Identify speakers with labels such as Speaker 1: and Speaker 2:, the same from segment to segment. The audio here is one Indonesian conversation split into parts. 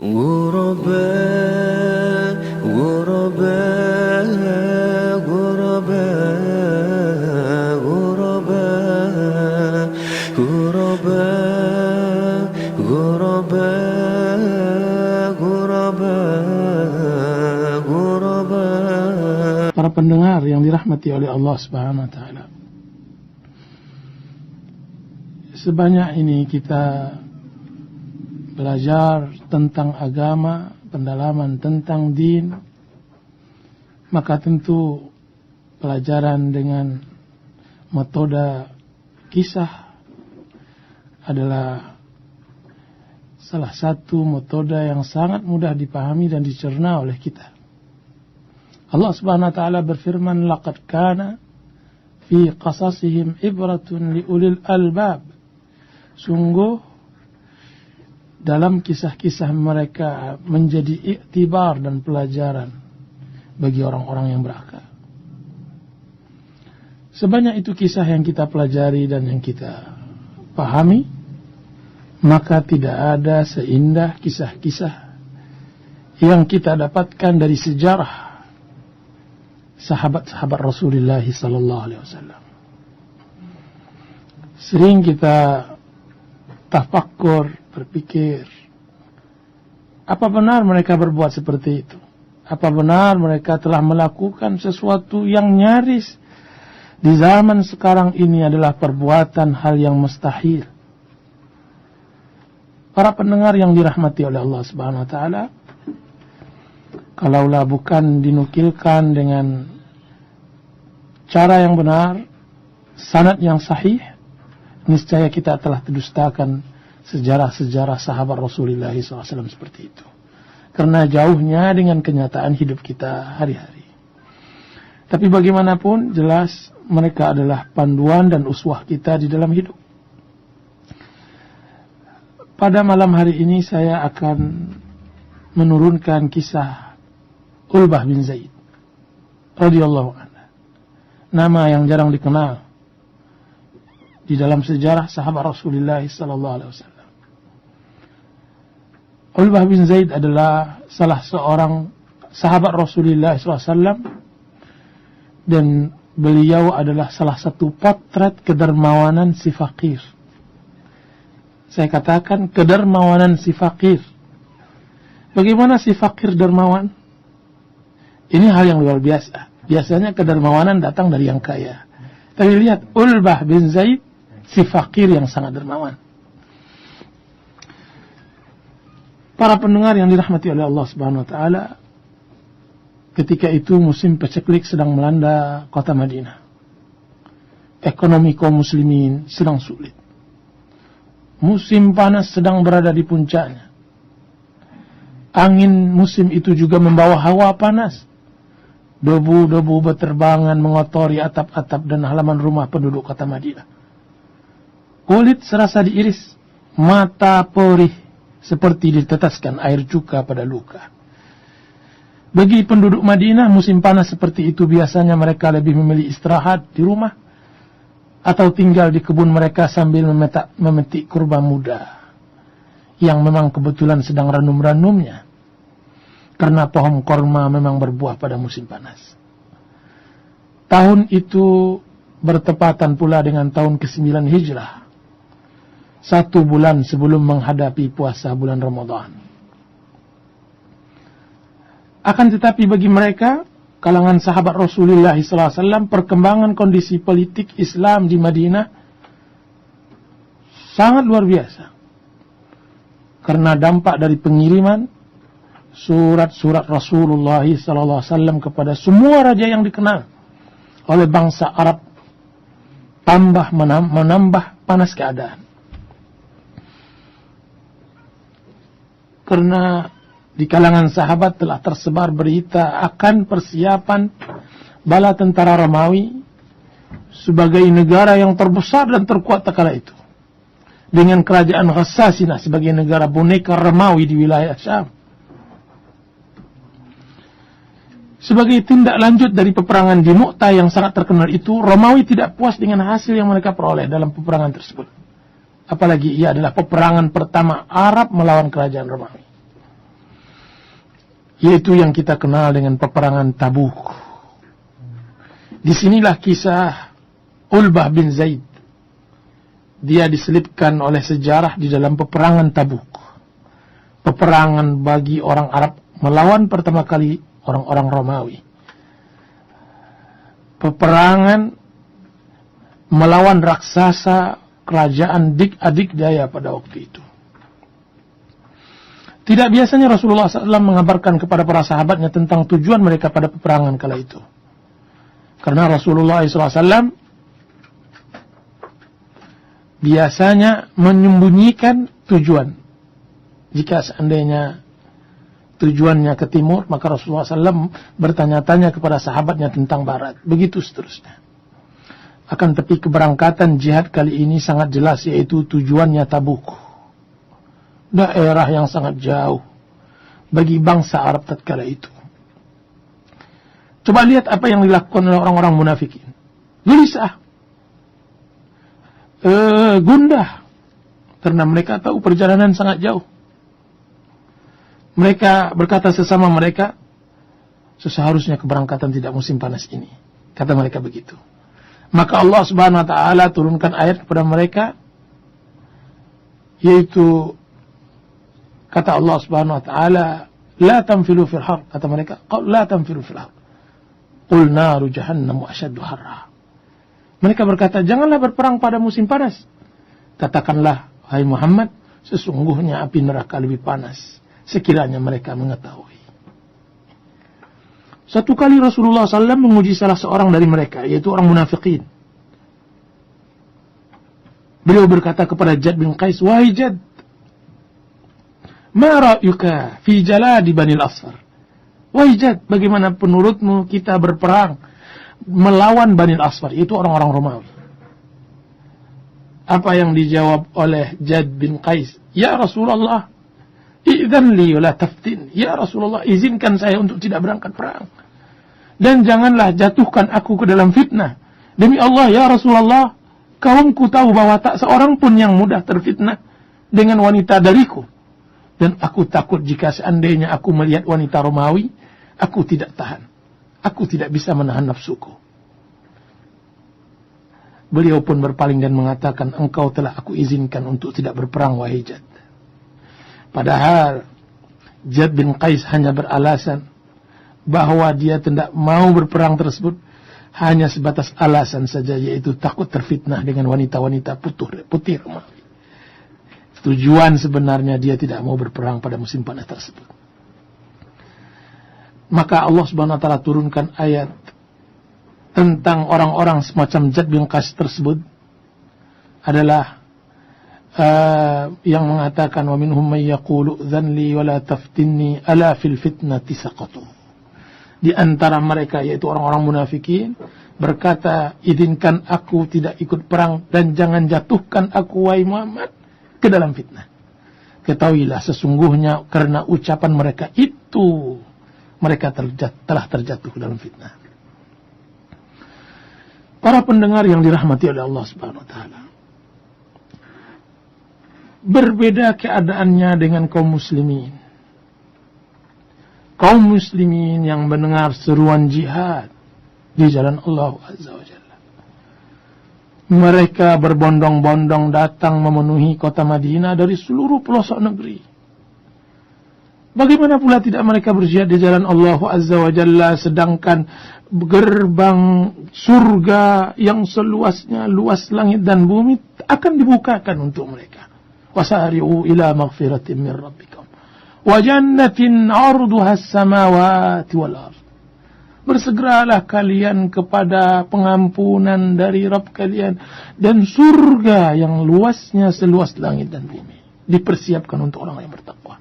Speaker 1: غرباء غرباء غرباء غرباء غرباء غرباء غرباء غرباء.
Speaker 2: Para pendengar yang dirahmati oleh Allah Subhanahu wa taala. Sebanyak ini kita belajar tentang agama, pendalaman tentang din, maka tentu pelajaran dengan metode kisah adalah salah satu metode yang sangat mudah dipahami dan dicerna oleh kita. Allah Subhanahu wa taala berfirman, "Laqad kana fi qasasihim ibratun liulil albab." Sungguh dalam kisah-kisah mereka menjadi iktibar dan pelajaran bagi orang-orang yang berakal. Sebanyak itu kisah yang kita pelajari dan yang kita pahami, maka tidak ada seindah kisah-kisah yang kita dapatkan dari sejarah sahabat-sahabat Rasulullah sallallahu alaihi wasallam. Sering kita tafakkur, berpikir, apa benar mereka berbuat seperti itu? Apa benar mereka telah melakukan sesuatu yang nyaris di zaman sekarang ini adalah perbuatan hal yang mustahil? Para pendengar yang dirahmati oleh Allah Subhanahu wa taala, kalaulah bukan dinukilkan dengan cara yang benar, sanad yang sahih, niscaya kita telah dustakan sejarah-sejarah sahabat Rasulullah SAW seperti itu. Karena jauhnya dengan kenyataan hidup kita hari-hari. Tapi bagaimanapun, jelas mereka adalah panduan dan uswah kita di dalam hidup. Pada malam hari ini saya akan menurunkan kisah Ulbah bin Zaid radhiyallahu anhu. Nama yang jarang dikenal di dalam sejarah sahabat Rasulullah sallallahu alaihi wasallam. Ulbah bin Zaid adalah salah seorang sahabat Rasulullah SAW dan beliau adalah salah satu potret kedermawanan si fakir. Saya katakan kedermawanan si fakir. Bagaimana si fakir dermawan? Ini hal yang luar biasa. Biasanya kedermawanan datang dari yang kaya. Tapi lihat Ulbah bin Zaid, si fakir yang sangat dermawan. Para pendengar yang dirahmati oleh Allah Subhanahu wa taala, ketika itu musim paceklik sedang melanda kota Madinah. Ekonomi kaum muslimin sedang sulit. Musim panas sedang berada di puncaknya. Angin musim itu juga membawa hawa panas. Debu-debu berterbangan mengotori atap-atap dan halaman rumah penduduk kota Madinah. Kulit serasa diiris, mata perih seperti diteteskan air cuka pada luka. Bagi penduduk Madinah, musim panas seperti itu biasanya mereka lebih memilih istirahat di rumah atau tinggal di kebun mereka sambil memetik kurma muda yang memang kebetulan sedang ranum-ranumnya, karena pohon kurma memang berbuah pada musim panas. Tahun itu bertepatan pula dengan tahun ke-9 Hijrah, 1 bulan sebelum menghadapi puasa bulan Ramadan. Akan tetapi bagi mereka, kalangan sahabat Rasulullah SAW, perkembangan kondisi politik Islam di Madinah sangat luar biasa. Karena dampak dari pengiriman surat-surat Rasulullah SAW kepada semua raja yang dikenal oleh bangsa Arab, tambah menambah panas keadaan. Karena di kalangan sahabat telah tersebar berita akan persiapan bala tentara Romawi sebagai negara yang terbesar dan terkuat kala itu, dengan kerajaan Ghassasinah sebagai negara boneka Romawi di wilayah Syam. Sebagai tindak lanjut dari peperangan di Mu'tah yang sangat terkenal itu, Romawi tidak puas dengan hasil yang mereka peroleh dalam peperangan tersebut. Apalagi ia adalah peperangan pertama Arab melawan kerajaan Romawi. yaitu yang kita kenal dengan peperangan Tabuk. Disinilah kisah Ulbah bin Zaid. Dia diselipkan oleh sejarah di dalam peperangan Tabuk. Peperangan bagi orang Arab melawan pertama kali orang-orang Romawi. Peperangan melawan raksasa kerajaan Dik-Adikdaya pada waktu itu. Tidak biasanya Rasulullah SAW mengabarkan kepada para sahabatnya tentang tujuan mereka pada peperangan kala itu. Karena Rasulullah SAW biasanya menyembunyikan tujuan. Jika seandainya tujuannya ke timur, maka Rasulullah SAW bertanya-tanya kepada sahabatnya tentang barat. Begitu seterusnya. Akan tetapi keberangkatan jihad kali ini sangat jelas, yaitu tujuannya Tabuk. Daerah yang sangat jauh bagi bangsa Arab tatkala itu. Coba lihat apa yang dilakukan oleh orang-orang munafikin. Gelisah, gundah, karena mereka tahu perjalanan sangat jauh. Mereka berkata sesama mereka, seharusnya keberangkatan tidak musim panas ini. Kata mereka begitu. Maka Allah Subhanahu wa taala turunkan ayat kepada mereka, yaitu kata Allah Subhanahu wa taala, la tanfiru fil har. Kata mereka, la tanfiru fil har. Qul naru jahannam asyaddu harra. Mereka berkata, janganlah berperang pada musim panas. Katakanlah, hai Muhammad, sesungguhnya api neraka lebih panas, sekiranya mereka mengetahui. Satu kali Rasulullah SAW menguji salah seorang dari mereka, yaitu orang munafikin. Beliau berkata kepada Jad bin Qais, wahai Jad, ma ra'yuka fi jaladi Banil Asfar. Wahai Jad, bagaimana penurutmu kita berperang melawan Banil Asfar, itu orang-orang Romawi. Apa yang dijawab oleh Jad bin Qais? Ya Rasulullah, idzan li la taftin. Ya Rasulullah, izinkan saya untuk tidak berangkat perang. Dan janganlah jatuhkan aku ke dalam fitnah. Demi Allah, ya Rasulullah, kaumku tahu bahwa tak seorang pun yang mudah terfitnah dengan wanita dariku. Dan aku takut jika seandainya aku melihat wanita Romawi, aku tidak tahan. Aku tidak bisa menahan nafsuku. Beliau pun berpaling dan mengatakan, engkau telah aku izinkan untuk tidak berperang, wahai Jad. Padahal Jad bin Qais hanya beralasan bahwa dia tidak mau berperang tersebut hanya sebatas alasan saja, yaitu takut terfitnah dengan wanita-wanita putih Romawi. Tujuan sebenarnya dia tidak mau berperang pada musim panas tersebut. Maka Allah Subhanahu wa taala turunkan ayat tentang orang-orang semacam Jad bin Qais tersebut adalah yang mengatakan wa minhum may yaqulu dzanli wa la taftinni ala fil fitnati saqatu. Di antara mereka, yaitu orang-orang munafikin, berkata, izinkan aku tidak ikut perang dan jangan jatuhkan aku, wahai Muhammad, ke dalam fitnah. Ketahuilah sesungguhnya karena ucapan mereka itu, mereka telah terjatuh ke dalam fitnah. Para pendengar yang dirahmati oleh Allah Subhanahu wa taala, berbeda keadaannya dengan kaum muslimin. Kaum muslimin yang mendengar seruan jihad di jalan Allah Azza wa Jalla, mereka berbondong-bondong datang memenuhi kota Madinah dari seluruh pelosok negeri. Bagaimana pula tidak mereka berjihad di jalan Allah Azza wa Jalla, sedangkan gerbang surga yang seluasnya luas langit dan bumi akan dibukakan untuk mereka. Wasari'u ila maghfiratin min rabbikum wa jannatin 'arduha as-samawati wal ardh. Bersegeralah kalian kepada pengampunan dari Rabb kalian dan surga yang luasnya seluas langit dan bumi. Dipersiapkan untuk orang yang bertakwa.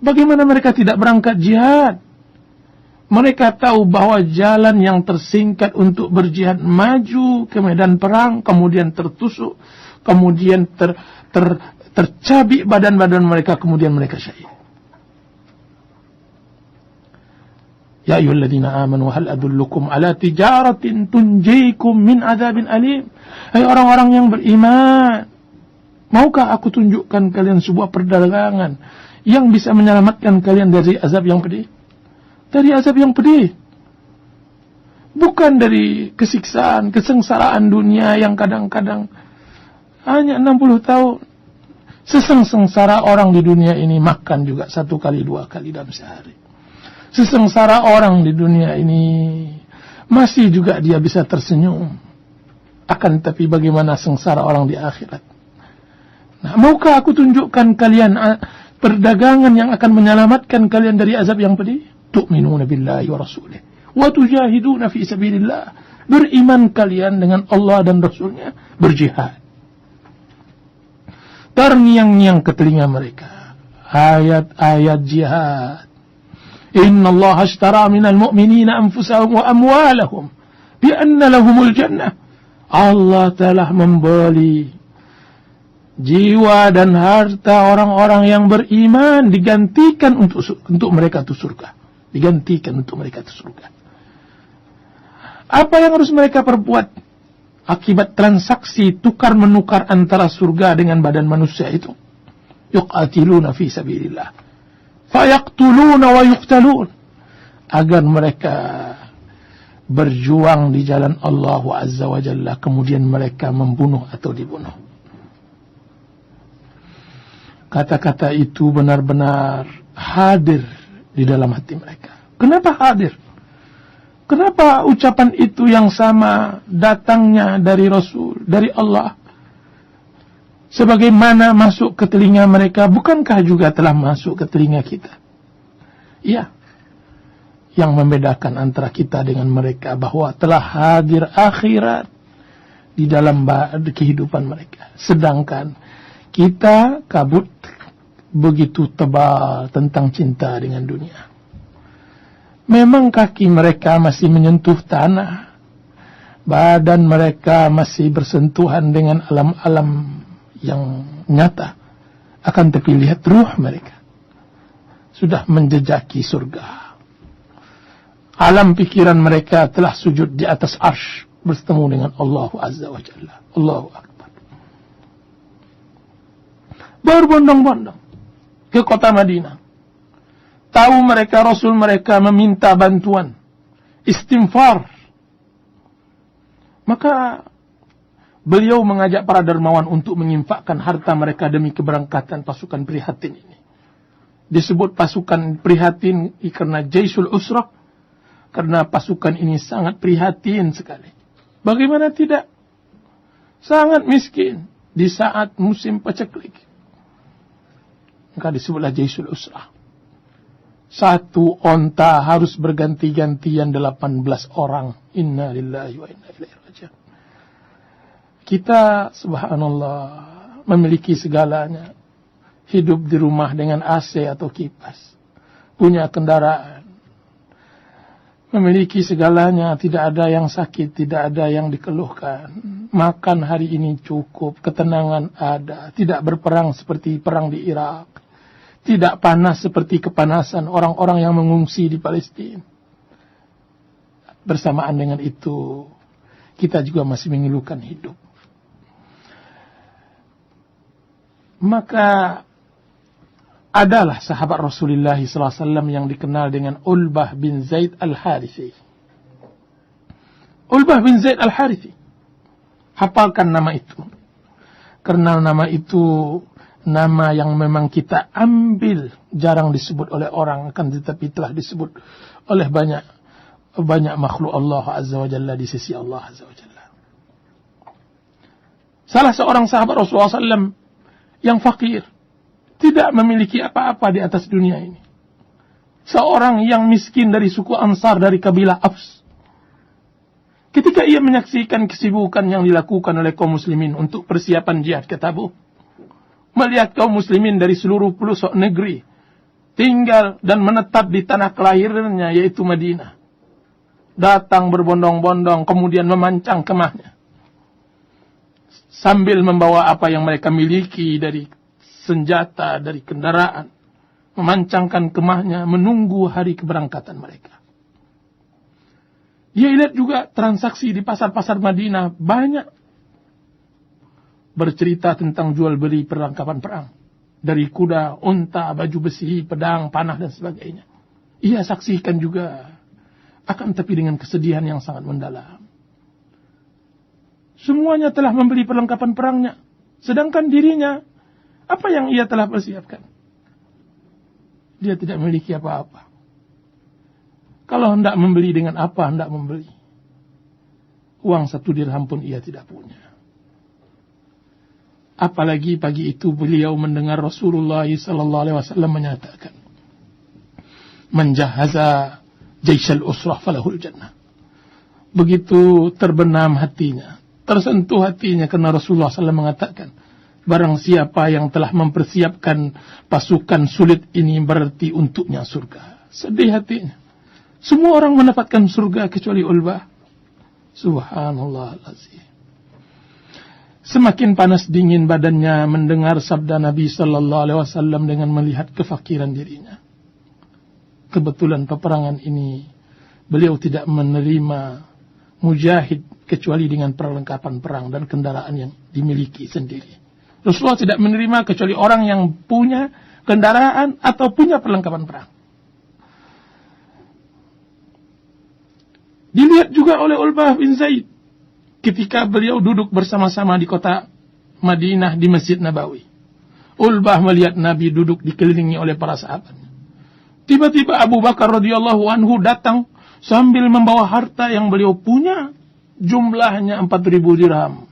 Speaker 2: Bagaimana mereka tidak berangkat jihad? Mereka tahu bahwa jalan yang tersingkat untuk berjihad, maju ke medan perang, kemudian tertusuk, kemudian tercabik badan-badan mereka, kemudian mereka syahid. Ya ayyuhalladzina amanu hal adullukum ala tijaratin tunjikum min adzabin alim. Hai orang-orang yang beriman, maukah aku tunjukkan kalian sebuah perdagangan yang bisa menyelamatkan kalian dari azab yang pedih? Dari azab yang pedih. Bukan dari kesiksaan, kesengsaraan dunia yang kadang-kadang hanya 60 tahun. Sesengsara orang di dunia ini makan juga 1 kali 2 kali dalam sehari. Sesengsara orang di dunia ini masih juga dia bisa tersenyum. Akan tapi bagaimana sengsara orang di akhirat? Nah, maukah aku tunjukkan kalian perdagangan yang akan menyelamatkan kalian dari azab yang pedih? Tu'minuna billahi wa rasulih wa tujahiduna fi sabilillah. Beriman kalian dengan Allah dan Rasulnya, berjihad. Terngiang-ngiang ke telinga mereka ayat-ayat jihad. Inna Allah ashtara minal mu'minina anfusahum wa amwalahum bi anna lahumul jannah. Allah telah membeli jiwa dan harta orang-orang yang beriman, digantikan untuk mereka itu surga. Digantikan untuk mereka itu surga. Apa yang harus mereka perbuat akibat transaksi tukar-menukar antara surga dengan badan manusia itu? Yuqatiluna fi sabilillah fayaqtuluna wa yuqtalun. Agar mereka berjuang di jalan Allah Azza wa Jalla, kemudian mereka membunuh atau dibunuh. Kata-kata itu benar-benar hadir di dalam hati mereka. Kenapa hadir? Kenapa ucapan itu yang sama datangnya dari Rasul, dari Allah, sebagaimana masuk ke telinga mereka, bukankah juga telah masuk ke telinga kita? Iya. Yang membedakan antara kita dengan mereka bahwa telah hadir akhirat di dalam kehidupan mereka. Sedangkan kita kabut begitu tebal tentang cinta dengan dunia. Memang kaki mereka masih menyentuh tanah, badan mereka masih bersentuhan dengan alam-alam yang nyata. Akan tapi lihat ruh mereka sudah menjejaki surga. Alam pikiran mereka telah sujud di atas arsy bertemu dengan Allah Azza wa Jalla. Allahu Akbar. Berbondong-bondong ke kota Madinah. Tahu mereka, Rasul mereka meminta bantuan, istighfar. Maka beliau mengajak para dermawan untuk menginfakkan harta mereka demi keberangkatan pasukan prihatin ini. Disebut pasukan prihatin karena Jaisul Usrah, karena pasukan ini sangat prihatin sekali. Bagaimana tidak? Sangat miskin di saat musim paceklik. Maka disebutlah Jaisul Usrah. 1 onta harus berganti-gantian 18 orang. Inna lillahi wa inna ilaihi raji'un. Kita subhanallah memiliki segalanya. Hidup di rumah dengan AC atau kipas. Punya kendaraan. Memiliki segalanya, tidak ada yang sakit, tidak ada yang dikeluhkan. Makan hari ini cukup, ketenangan ada. Tidak berperang seperti perang di Irak. Tidak panas seperti kepanasan orang-orang yang mengungsi di Palestina. Bersamaan dengan itu, kita juga masih mengeluhkan hidup. Maka adalah sahabat Rasulullah SAW yang dikenal dengan Ulbah bin Zaid al-Harithi. Ulbah bin Zaid al-Harithi. Hafalkan nama itu. Karena nama itu nama yang memang kita ambil, jarang disebut oleh orang, kan tetapi telah disebut oleh banyak makhluk Allah Azza wa Jalla di sisi Allah Azza wa Jalla. Salah seorang sahabat Rasulullah SAW yang fakir, tidak memiliki apa-apa di atas dunia ini. Seorang yang miskin dari suku Ansar, dari kabilah Aws. Ketika ia menyaksikan kesibukan yang dilakukan oleh kaum muslimin untuk persiapan jihad ke Tabuk, melihat kaum muslimin dari seluruh pelosok negeri tinggal dan menetap di tanah kelahirannya, yaitu Madinah, datang berbondong-bondong, kemudian memancang kemahnya sambil membawa apa yang mereka miliki dari senjata, dari kendaraan, memancangkan kemahnya menunggu hari keberangkatan mereka. Dia lihat juga transaksi di pasar-pasar Madinah banyak bercerita tentang jual beli perlengkapan perang dari kuda, unta, baju besi, pedang, panah, dan sebagainya. Ia saksikan juga, akan tapi dengan kesedihan yang sangat mendalam. Semuanya telah membeli perlengkapan perangnya, sedangkan dirinya, apa yang ia telah persiapkan? Dia tidak memiliki apa-apa. Kalau hendak membeli dengan apa hendak membeli? Uang 1 dirham pun ia tidak punya. Apalagi pagi itu beliau mendengar Rasulullah SAW menyatakan, "Man jahaza jaisyal usrah falahul jannah." Begitu terbenam hatinya, tersentuh hatinya karena Rasulullah SAW mengatakan, barang siapa yang telah mempersiapkan pasukan sulit ini berarti untuknya surga. Sedih hatinya. Semua orang mendapatkan surga kecuali Ulbah. Subhanallah al-azim. Semakin panas dingin badannya mendengar sabda Nabi sallallahu alaihi wasallam dengan melihat kefakiran dirinya. Kebetulan peperangan ini beliau tidak menerima mujahid kecuali dengan perlengkapan perang dan kendaraan yang dimiliki sendiri. Rasulullah tidak menerima kecuali orang yang punya kendaraan atau punya perlengkapan perang. Dilihat juga oleh Ulbah bin Zaid ketika beliau duduk bersama-sama di kota Madinah di Masjid Nabawi. Ulbah melihat Nabi duduk dikelilingi oleh para sahabatnya. Tiba-tiba Abu Bakar radhiyallahu anhu datang sambil membawa harta yang beliau punya, jumlahnya 4.000 dirham.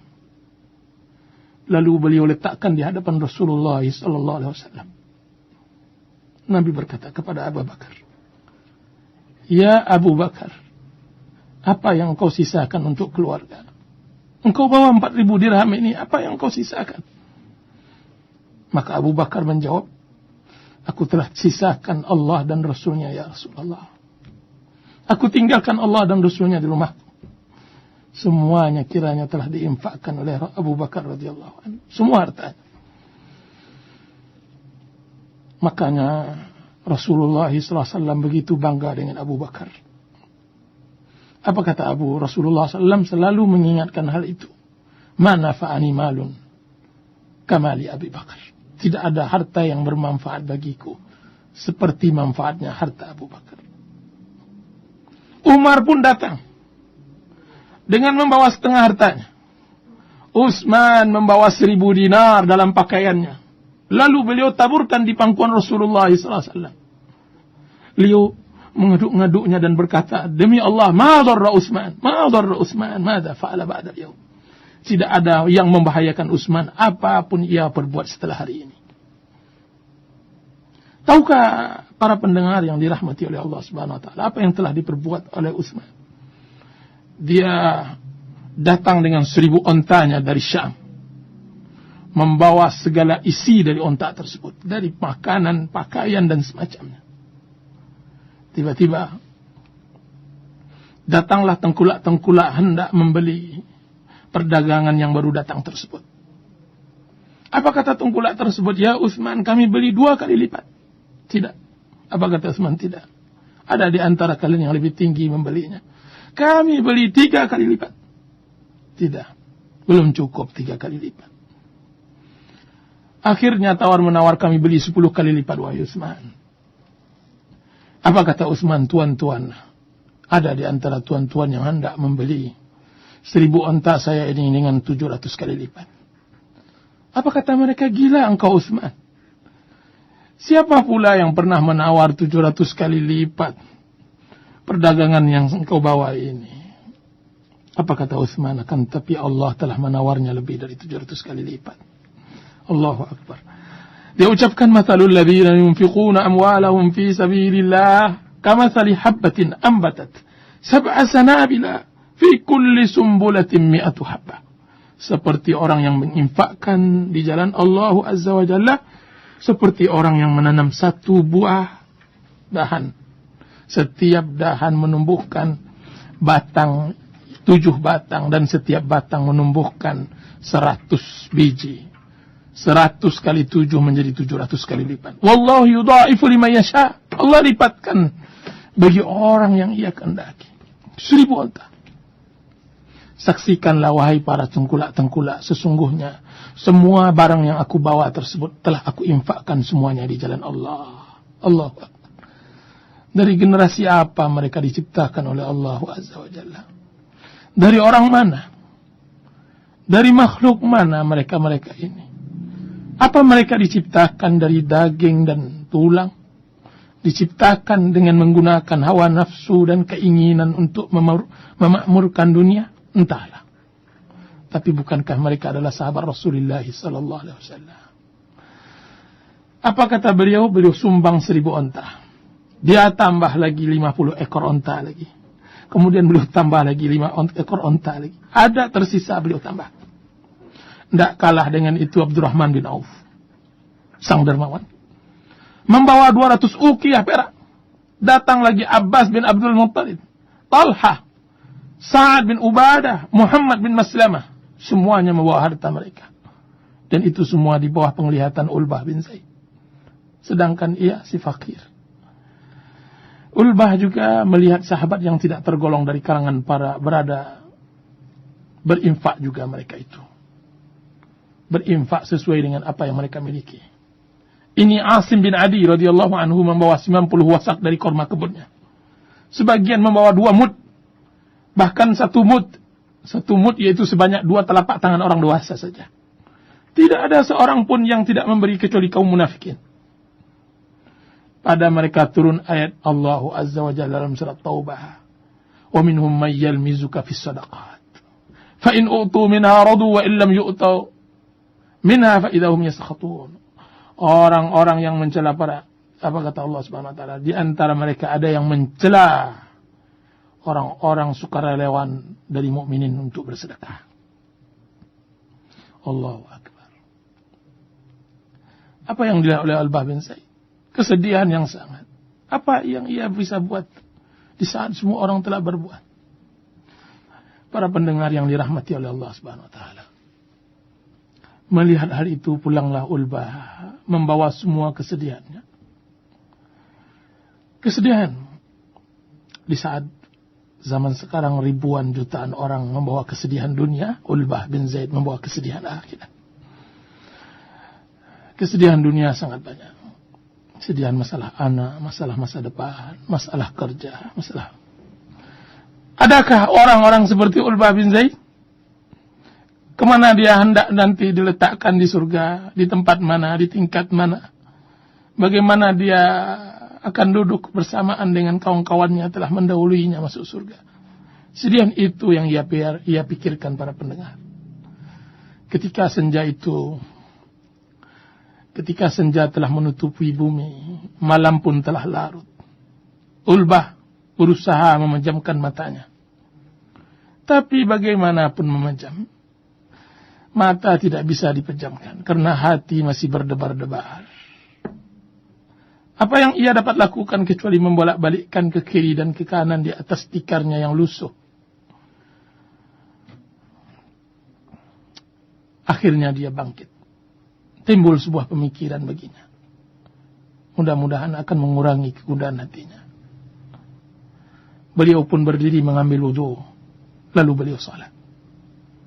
Speaker 2: Lalu beliau letakkan di hadapan Rasulullah SAW. Nabi berkata kepada Abu Bakar, "Ya Abu Bakar, apa yang kau sisakan untuk keluarga? Engkau bawa 4.000 dirham ini, apa yang kau sisakan?" Maka Abu Bakar menjawab, "Aku telah sisakan Allah dan Rasulnya ya Rasulullah. Aku tinggalkan Allah dan Rasulnya di rumahku." Semuanya kiranya telah diinfakkan oleh Abu Bakar radhiyallahu anhu. Semua hartanya. Makanya Rasulullah SAW begitu bangga dengan Abu Bakar. Apa kata Rasulullah SAW selalu mengingatkan hal itu. Ma nafa'ani malun kamali Abi Bakar. Tidak ada harta yang bermanfaat bagiku seperti manfaatnya harta Abu Bakar. Umar pun datang dengan membawa setengah hartanya. Utsman membawa 1.000 dinar dalam pakaiannya. Lalu beliau taburkan di pangkuan Rasulullah SAW. Beliau mengaduk-ngaduknya dan berkata, "Demi Allah, ma dharra Utsman, madza fa'ala ba'da al-yawm." Tidak ada yang membahayakan Utsman apapun ia perbuat setelah hari ini. Tahukah para pendengar yang dirahmati oleh Allah Subhanahu wa taala apa yang telah diperbuat oleh Utsman? Dia datang dengan 1.000 ontanya dari Syam, membawa segala isi dari onta tersebut, dari makanan, pakaian, dan semacamnya. Tiba-tiba datanglah tengkulak-tengkulak hendak membeli perdagangan yang baru datang tersebut. Apa kata tengkulak tersebut? "Ya Utsman, kami beli 2 kali lipat." Tidak. Apa kata Utsman? Tidak. Ada di antara kalian yang lebih tinggi membelinya. "Kami beli 3 kali lipat." Tidak. Belum cukup 3 kali lipat. Akhirnya tawar-menawar, "Kami beli 10 kali lipat, wahai Utsman." Apa kata Utsman? "Tuan-tuan, ada di antara tuan-tuan yang hendak membeli 1.000 onta saya ini dengan 700 kali lipat." Apa kata mereka? "Gila engkau Utsman. Siapa pula yang pernah menawar 700 kali lipat perdagangan yang engkau bawa ini?" Apa kata Utsman? "Akan tapi Allah telah menawarnya lebih dari 700 kali lipat." Allahu Akbar. Dia ucapkan, "Mathalul ladzina yunfiquna amwalahum fi sabilillah kamathali habbatin ambatat sab'a sanabila fi kulli sumbulatin mi'atu habbah." Seperti orang yang menginfakkan di jalan Allah Azza wa Jalla, seperti orang yang menanam 1 buah dahan. Setiap dahan menumbuhkan batang, 7 batang, dan setiap batang menumbuhkan 100 biji. 100 kali 7 menjadi 700 kali lipat. Wallahu yudha'ifu liman yasha. Allah lipatkan bagi orang yang ia kehendaki. 1.000 onta. Saksikanlah wahai para tengkulak-tengkulak, sesungguhnya semua barang yang aku bawa tersebut telah aku infakkan semuanya di jalan Allah. Allahu Akbar. Dari generasi apa mereka diciptakan oleh Allah Azza wa Jalla? Dari orang mana? Dari makhluk mana mereka-mereka ini? Apa mereka diciptakan dari daging dan tulang? Diciptakan dengan menggunakan hawa nafsu dan keinginan untuk memakmurkan dunia? Entahlah. Tapi bukankah mereka adalah sahabat Rasulullah sallallahu alaihi wasallam? Apa kata beliau? Beliau sumbang 1000 onta. Dia tambah lagi 50 ekor onta lagi. Kemudian beliau tambah lagi 5 ekor onta lagi. Ada tersisa beliau tambah. Tidak kalah dengan itu Abdurrahman bin Auf, sang dermawan, membawa 200 uqiyah perak. Datang lagi Abbas bin Abdul Muttalib, Talha, Sa'ad bin Ubadah, Muhammad bin Maslamah. Semuanya membawa harta mereka. Dan itu semua di bawah penglihatan Ulbah bin Zaid. Sedangkan ia si fakir. Ulbah juga melihat sahabat yang tidak tergolong dari kalangan para berada, berinfak juga mereka itu. Berinfak sesuai dengan apa yang mereka miliki. Ini Asim bin Adi radhiyallahu anhu membawa 90 wasak dari korma kebunnya. Sebagian membawa 2 mud. Bahkan 1 mud. 1 mud yaitu sebanyak 2 telapak tangan orang dewasa saja. Tidak ada seorang pun yang tidak memberi kecuali kaum munafikin. Pada mereka turun ayat Allah Azza wa Jalla dalam surat Taubah. Wa minhum may yalmizuka fis sadaqat. Fa in utu minha radu wa illam yu'tu minha fa idahum yaskhatun. Orang-orang yang mencela para, apa kata Allah Subhanahu wa taala, di antara mereka ada yang mencela orang-orang sukarelawan dari mukminin untuk bersedekah. Allahu Akbar. Apa yang dilihat oleh Al-Bah bin Zaid? Kesedihan yang sangat. Apa yang ia bisa buat di saat semua orang telah berbuat? Para pendengar yang dirahmati oleh Allah Subhanahu wa taala. Melihat hal itu, pulanglah Ulbah membawa semua kesedihannya. Kesedihan di saat zaman sekarang ribuan jutaan orang membawa kesedihan dunia, Ulbah bin Zaid membawa kesedihan akhirat. Kesedihan dunia sangat banyak. Kesedihan masalah anak, masalah masa depan, masalah kerja, masalah. Adakah orang-orang seperti Ulbah bin Zaid? Kemana dia hendak nanti diletakkan di surga? Di tempat mana? Di tingkat mana? Bagaimana dia akan duduk bersamaan dengan kawan-kawannya telah mendahuluinya masuk surga? Kesedihan itu yang ia pikirkan para pendengar. Ketika senja telah menutupi bumi, malam pun telah larut. Ulbah berusaha memejamkan matanya. Tapi bagaimanapun memejam, mata tidak bisa dipejamkan karena hati masih berdebar-debar. Apa yang ia dapat lakukan kecuali membolak-balikkan ke kiri dan ke kanan di atas tikarnya yang lusuh. Akhirnya dia bangkit. Timbul sebuah pemikiran baginya. Mudah-mudahan akan mengurangi kegundahan hatinya. Beliau pun berdiri mengambil wudu. Lalu beliau salat.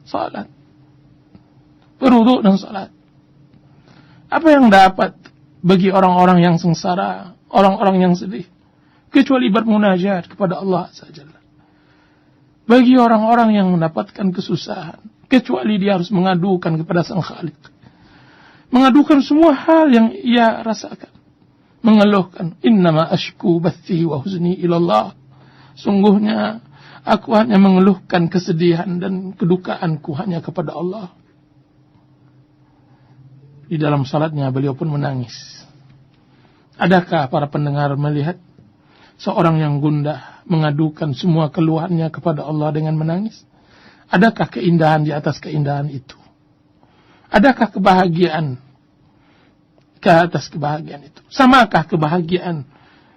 Speaker 2: Salat. Berwudu dan salat. Apa yang dapat bagi orang-orang yang sengsara, orang-orang yang sedih, kecuali bermunajat kepada Allah saja. Bagi orang-orang yang mendapatkan kesusahan, kecuali dia harus mengadukan kepada Sang Khalik. Mengadukan semua hal yang ia rasakan. Mengeluhkan, innama ashku bathi wa huzni ilallah. Sungguhnya aku hanya mengeluhkan kesedihan dan kedukaanku hanya kepada Allah. Di dalam salatnya beliau pun menangis. Adakah para pendengar melihat seorang yang gundah mengadukan semua keluhannya kepada Allah dengan menangis? Adakah keindahan di atas keindahan itu? Adakah kebahagiaan ke atas kebahagiaan itu? Samakah kebahagiaan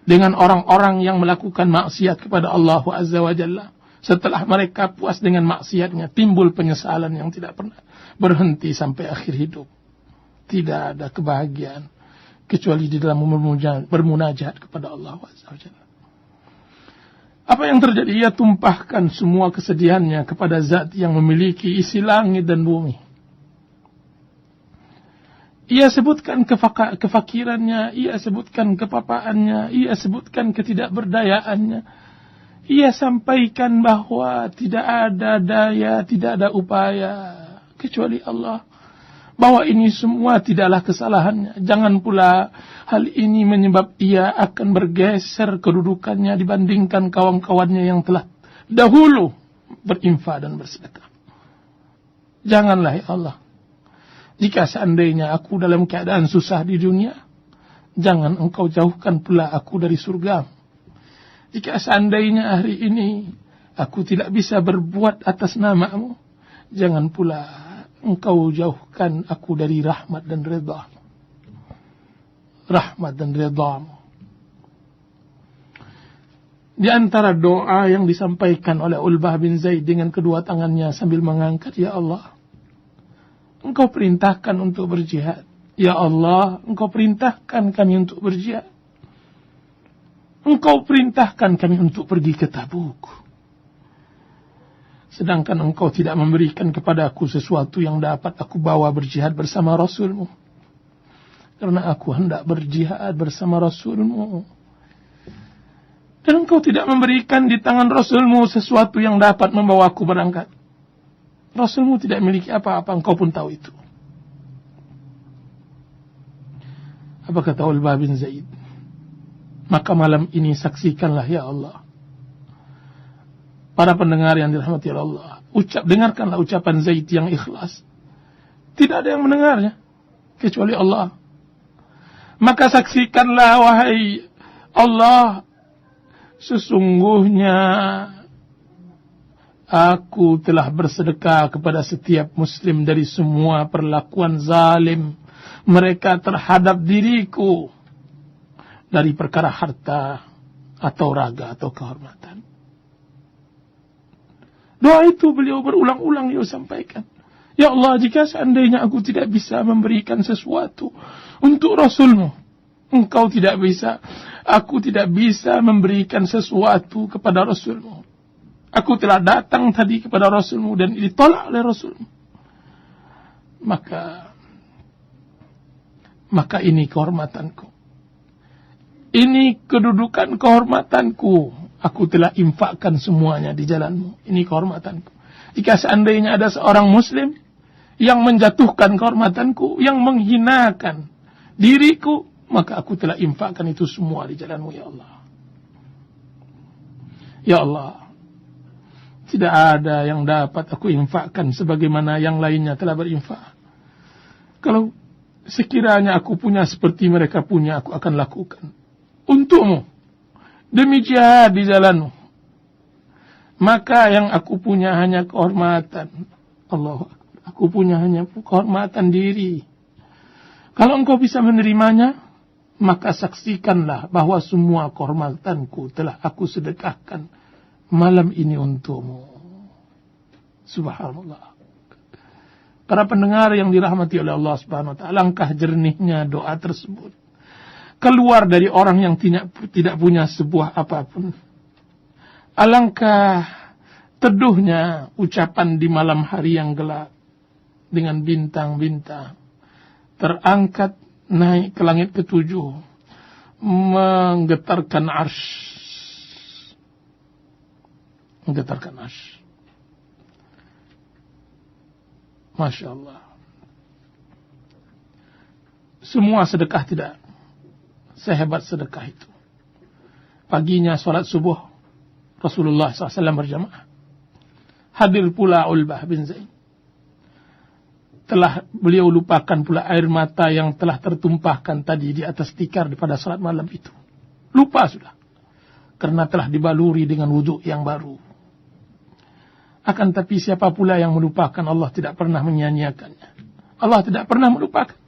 Speaker 2: dengan orang-orang yang melakukan maksiat kepada Allah Azza wa Jalla? Setelah mereka puas dengan maksiatnya, timbul penyesalan yang tidak pernah berhenti sampai akhir hidup. Tidak ada kebahagiaan kecuali di dalam bermunajat kepada Allah Azza wa Jalla. Apa yang terjadi? Ia tumpahkan semua kesedihannya kepada zat yang memiliki isi langit dan bumi. Ia sebutkan kefakirannya, ia sebutkan kepapaannya, ia sebutkan ketidakberdayaannya. Ia sampaikan bahwa tidak ada daya, tidak ada upaya kecuali Allah. Bahwa ini semua tidaklah kesalahannya. Jangan pula hal ini menyebab ia akan bergeser kedudukannya dibandingkan kawan-kawannya yang telah dahulu berinfak dan bersedekah. Janganlah ya Allah. Jika seandainya aku dalam keadaan susah di dunia, jangan engkau jauhkan pula aku dari surga. Jika seandainya hari ini aku tidak bisa berbuat atas nama-Mu, jangan pula engkau jauhkan aku dari rahmat dan redha. Rahmat dan redha-Mu. Di antara doa yang disampaikan oleh Ulbah bin Zaid dengan kedua tangannya sambil mengangkat, ya Allah, Engkau perintahkan untuk berjihad. Ya Allah, Engkau perintahkan kami untuk berjihad. Engkau perintahkan kami untuk pergi ke Tabuk. Sedangkan Engkau tidak memberikan kepada aku sesuatu yang dapat aku bawa berjihad bersama Rasul-Mu. Karena aku hendak berjihad bersama Rasul-Mu. Dan Engkau tidak memberikan di tangan Rasul-Mu sesuatu yang dapat membawa aku berangkat. Rasul-Mu tidak memiliki apa-apa, Engkau pun tahu itu. Apa kata Ulbah bin Zaid? Maka malam ini saksikanlah ya Allah. Para pendengar yang dirahmati Allah, dengarkanlah ucapan Zaid yang ikhlas. Tidak ada yang mendengarnya kecuali Allah. Maka saksikanlah wahai Allah, sesungguhnya aku telah bersedekah kepada setiap muslim dari semua perlakuan zalim mereka terhadap diriku, dari perkara harta atau raga atau kehormatan. Doa itu beliau berulang-ulang dia sampaikan. Ya Allah, jika seandainya aku tidak bisa memberikan sesuatu untuk Rasul-Mu, Engkau tidak bisa, aku tidak bisa memberikan sesuatu kepada Rasul-Mu. Aku telah datang tadi kepada Rasul-Mu dan ditolak oleh Rasul-Mu. Maka ini kehormatanku. Ini kedudukan kehormatanku. Aku telah infakkan semuanya di jalan-Mu. Ini kehormatanku. Jika seandainya ada seorang muslim yang menjatuhkan kehormatanku, yang menghinakan diriku, maka aku telah infakkan itu semua di jalan-Mu, ya Allah. Ya Allah, tidak ada yang dapat aku infakkan sebagaimana yang lainnya telah berinfak. Kalau sekiranya aku punya seperti mereka punya, aku akan lakukan untuk-Mu, demi jihad di jalan-Mu. Maka yang aku punya hanya kehormatan. Allah, aku punya hanya kehormatan diri. Kalau Engkau bisa menerimanya, maka saksikanlah bahwa semua kehormatanku telah aku sedekahkan malam ini untuk-Mu. Subhanallah. Para pendengar yang dirahmati oleh Allah Subhanahu wa taala, alangkah jernihnya doa tersebut. Keluar dari orang yang tidak punya sebuah apapun. Alangkah teduhnya ucapan di malam hari yang gelap dengan bintang-bintang terangkat naik ke langit ketujuh, menggetarkan arsy. Menggetarkan arsy. Masya Allah. Semua sedekah tidak sehebat sedekah itu. Paginya sholat subuh, Rasulullah SAW berjamaah. Hadir pula Ulbah bin Zaid. Telah beliau lupakan pula air mata yang telah tertumpahkan tadi di atas tikar pada salat malam itu. Lupa sudah. Karena telah dibaluri dengan wudhu yang baru. Akan tapi siapa pula yang melupakan, Allah tidak pernah menyia-nyiakannya. Allah tidak pernah melupakan.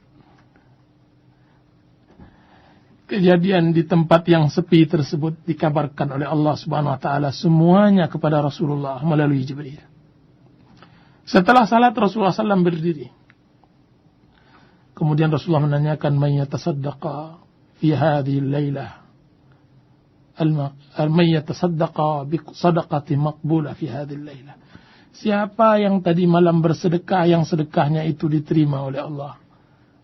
Speaker 2: Kejadian di tempat yang sepi tersebut dikabarkan oleh Allah Subhanahu wa taala semuanya kepada Rasulullah melalui Jibril. Setelah salat Rasulullah SAW berdiri. Kemudian Rasulullah menanyakan, "Man yatasaddaqa fi hadhihi al-lailah?" man yatasaddaqa bi sadaqati maqbulah fi hadhihi al-lailah. Siapa yang tadi malam bersedekah, yang sedekahnya itu diterima oleh Allah.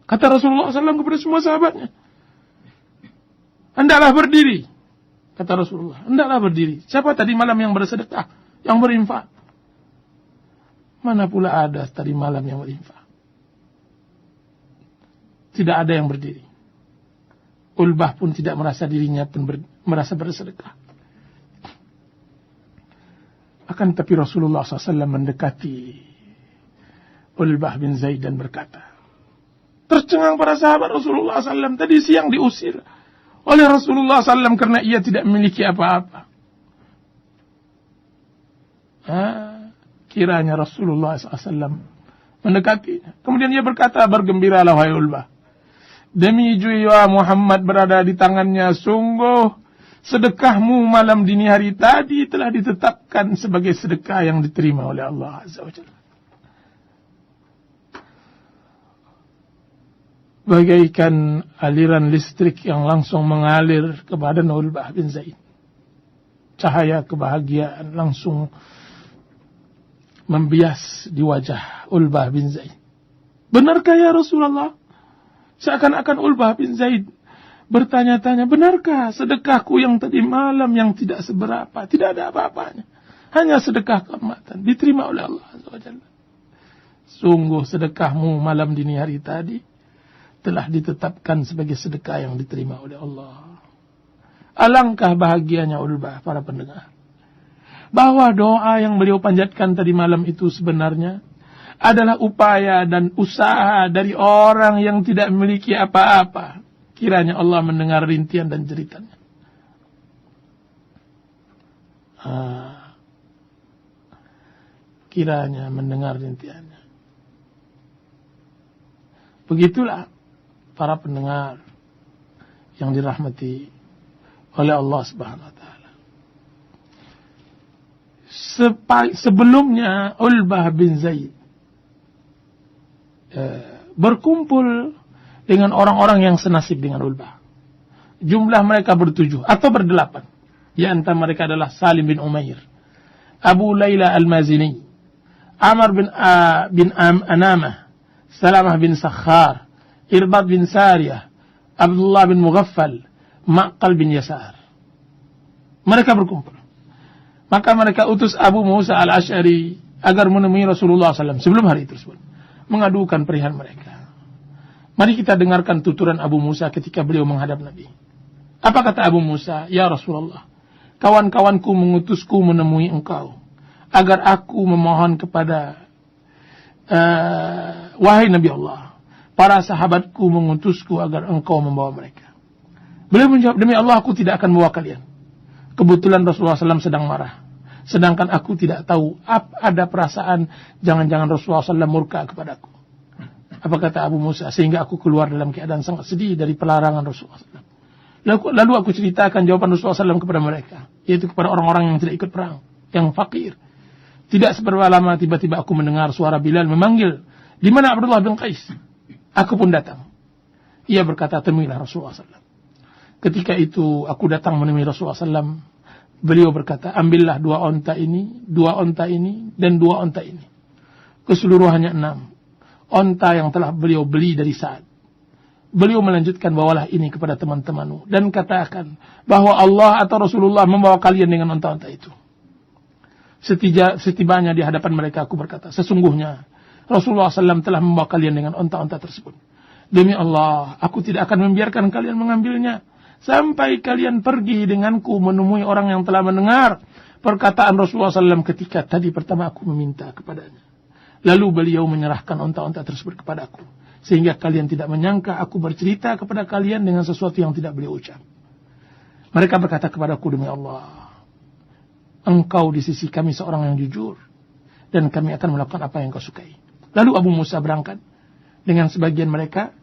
Speaker 2: Kata Rasulullah SAW kepada semua sahabatnya, hendaklah berdiri. Kata Rasulullah, hendaklah berdiri. Siapa tadi malam yang bersedekah, yang berinfak? Mana pula ada tadi malam yang berinfak? Tidak ada yang berdiri. Ulbah pun tidak merasa dirinya pun merasa bersedekah. Akan tapi Rasulullah SAW mendekati Ulbah bin Zaid dan berkata, tercengang para sahabat Rasulullah SAW tadi siang diusir oleh Rasulullah SAW karena ia tidak memiliki apa-apa. Kiranya Rasulullah SAW mendekati. Kemudian ia berkata, bergembiralah wahai Ulbah. Demi jiwa Muhammad berada di tangannya, sungguh sedekahmu malam dini hari tadi telah ditetapkan sebagai sedekah yang diterima oleh Allah Azza wa Jalla. Bagaikan aliran listrik yang langsung mengalir ke badan Ulbah bin Zaid. Cahaya kebahagiaan langsung membias di wajah Ulbah bin Zaid. Benarkah ya Rasulullah? Seakan-akan Ulbah bin Zaid bertanya-tanya, benarkah sedekahku yang tadi malam yang tidak seberapa, tidak ada apa-apanya, hanya sedekah keumatan, diterima oleh Allah Azza wa Jalla. Sungguh sedekahmu malam dini hari tadi telah ditetapkan sebagai sedekah yang diterima oleh Allah. Alangkah bahagianya Ulbah, para pendengar, bahwa doa yang beliau panjatkan tadi malam itu sebenarnya adalah upaya dan usaha dari orang yang tidak memiliki apa-apa. Kiranya Allah mendengar rintian dan jeritannya. Kiranya mendengar rintiannya. Begitulah para pendengar yang dirahmati oleh Allah Subhanahu wa taala. Sebelumnya Ulbah bin Zaid berkumpul dengan orang-orang yang senasib dengan Ulbah. Jumlah mereka bertujuh atau berdelapan. Di antara mereka adalah Salim bin Umair, Abu Layla al-Mazini, Amr bin Anamah, Salamah bin Sakhar, Irbad bin Sariyah, Abdullah bin Mughaffal, Ma'qal bin Yasar. Mereka berkumpul. Maka mereka utus Abu Musa al-Ash'ari agar menemui Rasulullah SAW sebelum hari tersebut, mengadukan perihal mereka. Mari kita dengarkan tuturan Abu Musa ketika beliau menghadap Nabi. Apa kata Abu Musa? Ya Rasulullah, kawan-kawanku mengutusku menemui engkau agar aku memohon kepada wahai Nabi Allah, para sahabatku mengutusku agar engkau membawa mereka. Beliau menjawab, demi Allah aku tidak akan membawa kalian. Kebetulan Rasulullah SAW sedang marah. Sedangkan aku tidak tahu ada perasaan jangan-jangan Rasulullah SAW murka kepadaku. Apa kata Abu Musa? Sehingga aku keluar dalam keadaan sangat sedih dari pelarangan Rasulullah SAW. Lalu aku ceritakan jawaban Rasulullah SAW kepada mereka, yaitu kepada orang-orang yang tidak ikut perang, yang fakir. Tidak seberapa lama tiba-tiba aku mendengar suara Bilal memanggil, di mana Abdullah bin Qais? Aku pun datang. Ia berkata, temuilah Rasulullah SAW. Ketika itu aku datang menemui Rasulullah SAW. Beliau berkata, ambillah 2 onta ini, 2 onta ini, dan 2 onta ini. Keseluruhannya 6 onta yang telah beliau beli dari Sa'ad. Beliau melanjutkan, bawalah ini kepada teman-temanmu dan katakan bahwa Allah atau Rasulullah membawa kalian dengan onta-onta itu. Setibanya di hadapan mereka aku berkata, sesungguhnya Rasulullah SAW telah membawa kalian dengan onta-onta tersebut. Demi Allah, aku tidak akan membiarkan kalian mengambilnya sampai kalian pergi denganku menemui orang yang telah mendengar perkataan Rasulullah SAW ketika tadi pertama aku meminta kepadanya. Lalu beliau menyerahkan onta-onta tersebut kepadaku, sehingga kalian tidak menyangka aku bercerita kepada kalian dengan sesuatu yang tidak beliau ucap. Mereka berkata kepadaku, demi Allah, engkau di sisi kami seorang yang jujur, dan kami akan melakukan apa yang kau sukai. Lalu Abu Musa berangkat dengan sebagian mereka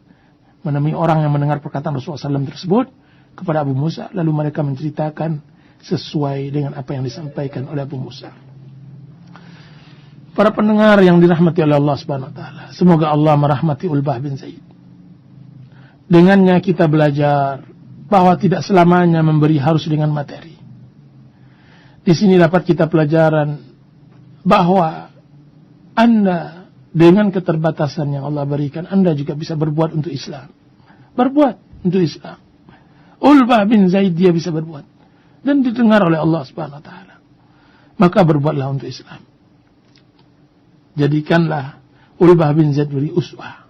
Speaker 2: menemui orang yang mendengar perkataan Rasulullah SAW tersebut kepada Abu Musa, lalu mereka menceritakan sesuai dengan apa yang disampaikan oleh Abu Musa. Para pendengar yang dirahmati oleh Allah Subhanahu wa taala, semoga Allah merahmati Ulbah bin Zaid. Dengannya kita belajar bahwa tidak selamanya memberi harus dengan materi. Di sini dapat kita pelajaran bahwa Anda dengan keterbatasan yang Allah berikan, Anda juga bisa berbuat untuk Islam. Berbuat untuk Islam. Ulbah bin Zaid dia bisa berbuat dan didengar oleh Allah Subhanahu wa taala. Maka berbuatlah untuk Islam. Jadikanlah Ulbah bin Zaid beri uswah.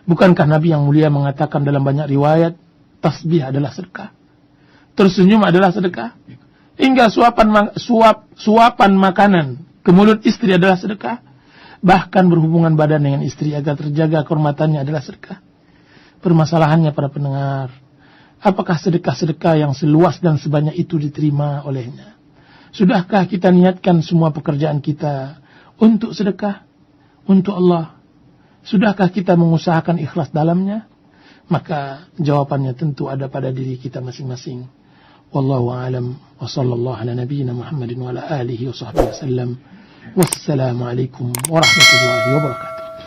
Speaker 2: Bukankah Nabi yang mulia mengatakan dalam banyak riwayat, tasbih adalah sedekah, tersenyum adalah sedekah, hingga suapan makanan ke mulut istri adalah sedekah, bahkan berhubungan badan dengan istri agar terjaga kehormatannya adalah sedekah. Permasalahannya para pendengar, apakah sedekah-sedekah yang seluas dan sebanyak itu diterima olehnya? Sudahkah kita niatkan semua pekerjaan kita untuk sedekah, untuk Allah? Sudahkah kita mengusahakan ikhlas dalamnya? Maka jawabannya tentu ada pada diri kita masing-masing. Wallahu a'lam wa sallallahu ala nabiyyina Muhammadin wa ala alihi wa sahbihi wasallam. Wassalamu alaikum warahmatullahi wabarakatuh.